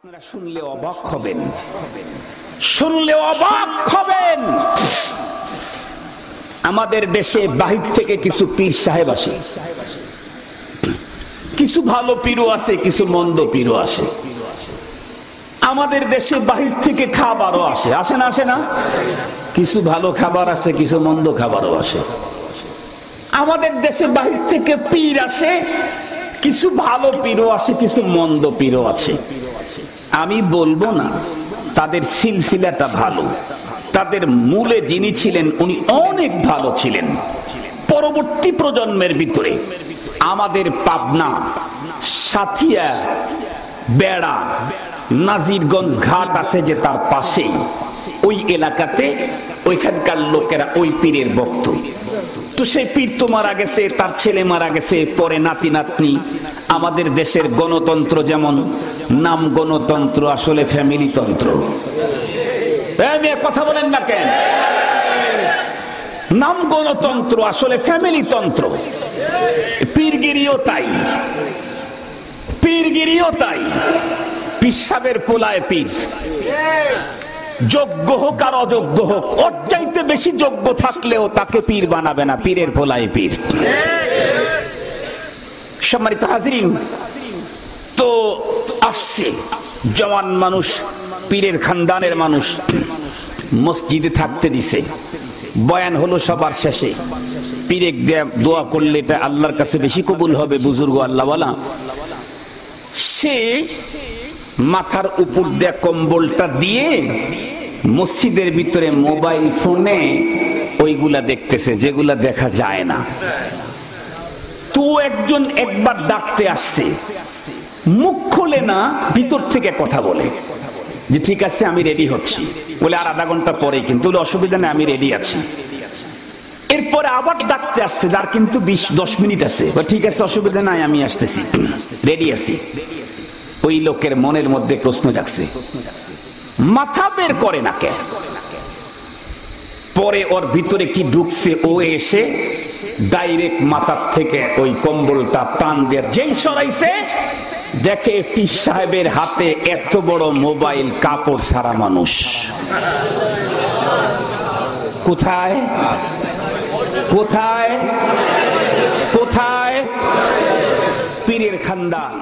আপনারা শুনলে অবাক হবেন, শুনলে অবাক হবেন। আমাদের দেশে বাহির থেকে কিছু পীর সাহেব আসে, কিছু ভালো পীরও আছে, কিছু মন্দ পীরও আসে। আমাদের দেশে বাহির থেকে খাবারও আসে, আসে না? আসে না? কিছু ভালো খাবার আছে, কিছু মন্দ খাবারও আসে। আমাদের দেশে বাহির থেকে পীর আসে, কিছু ভালো পীরও আসে, কিছু মন্দ পীরও আছে। আমি বলবো না তাদের সিলসিলাটা ভালো, তাদের মূলে যিনি ছিলেন উনি অনেক ভালো ছিলেন। পরবর্তী প্রজন্মের ভিতরে আমাদের পাবনা, সাথিয়া, বেড়া, নাজিরগঞ্জ ঘাট আছে যে তার পাশেই, ওই এলাকাতে ওইখানকার লোকেরা ওই পীরের ভক্ত। তো সেই পীর তো মারা গেছে, তার ছেলে মারা গেছে, পরে নাতি নাতনি। আমাদের দেশের গণতন্ত্র যেমন নাম গণতন্ত্র, আসলে ফ্যামিলি তন্ত্র। কথা বলেন না কেন? নাম গণতন্ত্র, আসলে ফ্যামিলি তন্ত্র। পীরগিরিও তাই, পীরগিরিও তাই। পিসাবের পোলায় পীর, যোগ্য হোক আর অযোগ্য হোক, ওর চাইতে বেশি যোগ্য থাকলেও তাকে পীর বানাবে না, পীরের পোলায় পীর। সম্মানিত হাজিরিন, তো আসছে জওয়ান মানুষ, পীরের খানদানের মানুষ, মসজিদে থাকতে দিছে। বয়ান হলো সবার শেষে, পীরে দোয়া করলে এটা আল্লাহর কাছে বেশি কবুল হবে, বুজুর্গ আল্লাহওয়ালা। সে মাথার উপর দিয়ে কম্বলটা দিয়ে মসজিদের ভিতরে মোবাইল ফোনে ওইগুলা দেখতেছে যেগুলা দেখা যায় না। তো একজন একবার ডাকতে আসছে, মুখ খোলে না, ভিতর থেকে কথা বলে যে ঠিক আছে আমি রেডি হচ্ছি, বলে আর আধা ঘন্টা পরে, কিন্তু অসুবিধা নেই আমি রেডি আছি। এরপরে আবার ডাকতে আসছে, যার কিন্তু 20-10 মিনিট আছে, ঠিক আছে অসুবিধা নাই আমি আসতেছি, রেডি আছি। ওই লোকের মনের মধ্যে প্রশ্ন জাগছে, মাথা বের করে না কে? পরে ওর ভিতরে কি ঢুকছে, ও এসে ডাইরেক্ট মাথার থেকে ওই কম্বলটা টান দিয়ে যেই সরাইছে, দেখে পীর সাহেবের হাতে এত বড় মোবাইল, কাপড় ছাড়া মানুষ। কোথায় কোথায় কোথায়? পীরের খানদান।